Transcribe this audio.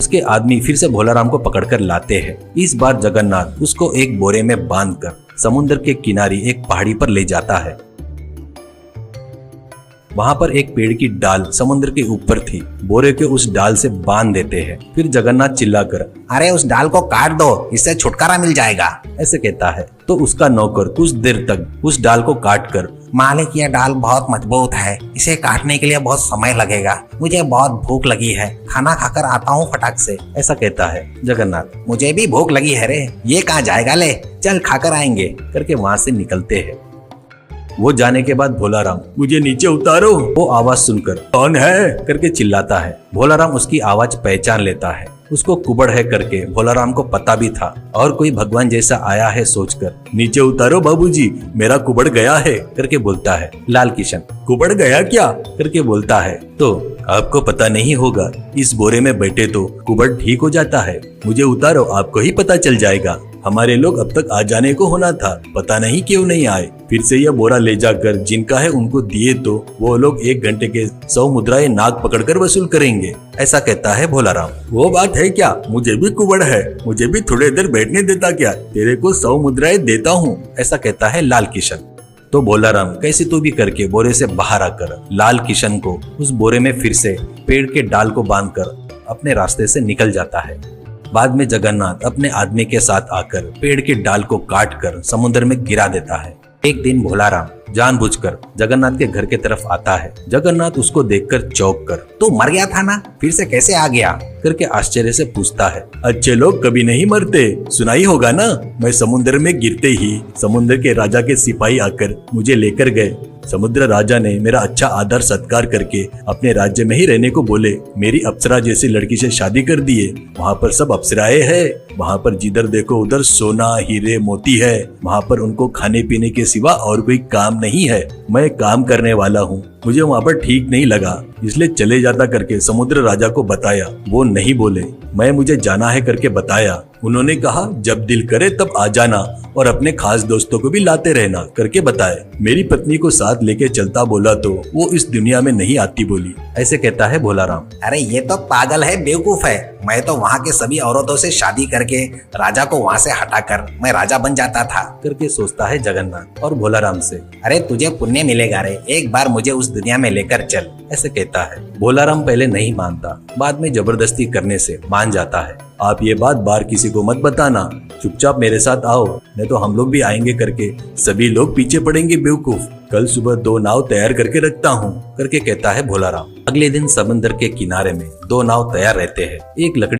उसके आदमी फिर से भोलाराम को पकड़कर लाते हैं। इस बार जगन्नाथ उसको एक बोरे में बांधकर समुद्र के किनारे एक पहाड़ी पर ले जाता है। वहाँ पर एक पेड़ की डाल समुद्र के ऊपर थी। बोरे के उस डाल से बांध देते हैं। फिर जगन्नाथ चिल्लाकर, अरे उस डाल को काट दो, इससे छुटकारा मिल जाएगा, ऐसे कहता है। तो उसका नौकर कुछ देर तक उस डाल को काटकर, मालिक ये डाल बहुत मजबूत है, इसे काटने के लिए बहुत समय लगेगा, मुझे बहुत भूख लगी है, खाना खाकर आता हूँ फटाक से, ऐसा कहता है। जगन्नाथ, मुझे भी भूख लगी है रे, ये कहाँ जाएगा, ले चल खाकर आएंगे, करके वहाँ से निकलते हैं। वो जाने के बाद भोलाराम, मुझे नीचे उतारो, वो आवाज सुनकर कौन है करके चिल्लाता है। भोलाराम उसकी आवाज पहचान लेता है। उसको कुबड़ है करके भोलाराम को पता भी था और कोई भगवान जैसा आया है सोचकर, नीचे उतारो बाबूजी, मेरा कुबड़ गया है करके बोलता है। लाल किशन, कुबड़ गया क्या करके बोलता है। तो आपको पता नहीं होगा, इस बोरे में बैठे तो कुबड़ ठीक हो जाता है, मुझे उतारो, आपको ही पता चल जाएगा। हमारे लोग अब तक आ जाने को होना था, पता नहीं क्यों नहीं आए। फिर से यह बोरा ले जाकर जिनका है उनको दिए तो वो लोग 1 घंटे के 100 मुद्राएं नाक पकड़कर वसूल करेंगे, ऐसा कहता है भोलाराम। वो बात है क्या, मुझे भी कुबड़ है, मुझे भी थोड़ी देर बैठने देता क्या, तेरे को 100 मुद्राएं देता हूँ, ऐसा कहता है लाल किशन। तो भोलाराम कैसे तो भी करके बोरे से बाहर आकर लाल किशन को उस बोरे में फिर से पेड़ के डाल को बांधकर अपने रास्ते से निकल जाता है। बाद में जगन्नाथ अपने आदमी के साथ आकर पेड़ के डाल को काटकर समुद्र में गिरा देता है। एक दिन भोलाराम जानबूझकर जगन्नाथ के घर के तरफ आता है। जगन्नाथ उसको देखकर चौंक कर, तू मर गया था ना, फिर से कैसे आ गया करके आश्चर्य से पूछता है। अच्छे लोग कभी नहीं मरते, सुनाई होगा ना, मैं समुद्र में गिरते ही समुद्र के राजा के सिपाही आकर मुझे लेकर गए। समुद्र राजा ने मेरा अच्छा आदर सत्कार करके अपने राज्य में ही रहने को बोले। मेरी अप्सरा जैसी लड़की से शादी कर दिए। वहाँ पर सब अप्सराएं हैं, वहाँ पर जिधर देखो उधर सोना हीरे मोती है। वहाँ पर उनको खाने पीने के सिवा और कोई काम नहीं है। मैं काम करने वाला हूँ, मुझे वहाँ पर ठीक नहीं लगा, इसलिए चले जाता करके समुद्र राजा को बताया। वो नहीं बोले, मैं मुझे जाना है करके बताया। उन्होंने कहा जब दिल करे तब आ जाना और अपने खास दोस्तों को भी लाते रहना करके बताए। मेरी पत्नी को साथ लेके चलता बोला तो वो इस दुनिया में नहीं आती बोली, ऐसे कहता है भोलाराम। अरे ये तो पागल है, बेवकूफ है, मैं तो वहाँ के सभी औरतों से शादी करके राजा को वहाँ से हटाकर मैं राजा बन जाता था करके सोचता है जगन्नाथ और भोलाराम से। अरे तुझे पुण्य मिलेगा रे, एक बार मुझे उस दुनिया में लेकर चल, ऐसे कहता है। भोलाराम पहले नहीं मानता, बाद में जबरदस्ती करने से मान जाता है। आप ये बात बाहर किसी को मत बताना, चुपचाप मेरे साथ आओ, नहीं तो हम लोग भी आएंगे करके सभी लोग पीछे पड़ेंगे बेवकूफ। कल सुबह 2 नाव तैयार करके रखता हूँ करके कहता है भोलाराम। अगले दिन समुद्र के किनारे में 2 नाव तैयार रहते हैं। एक लकड़ी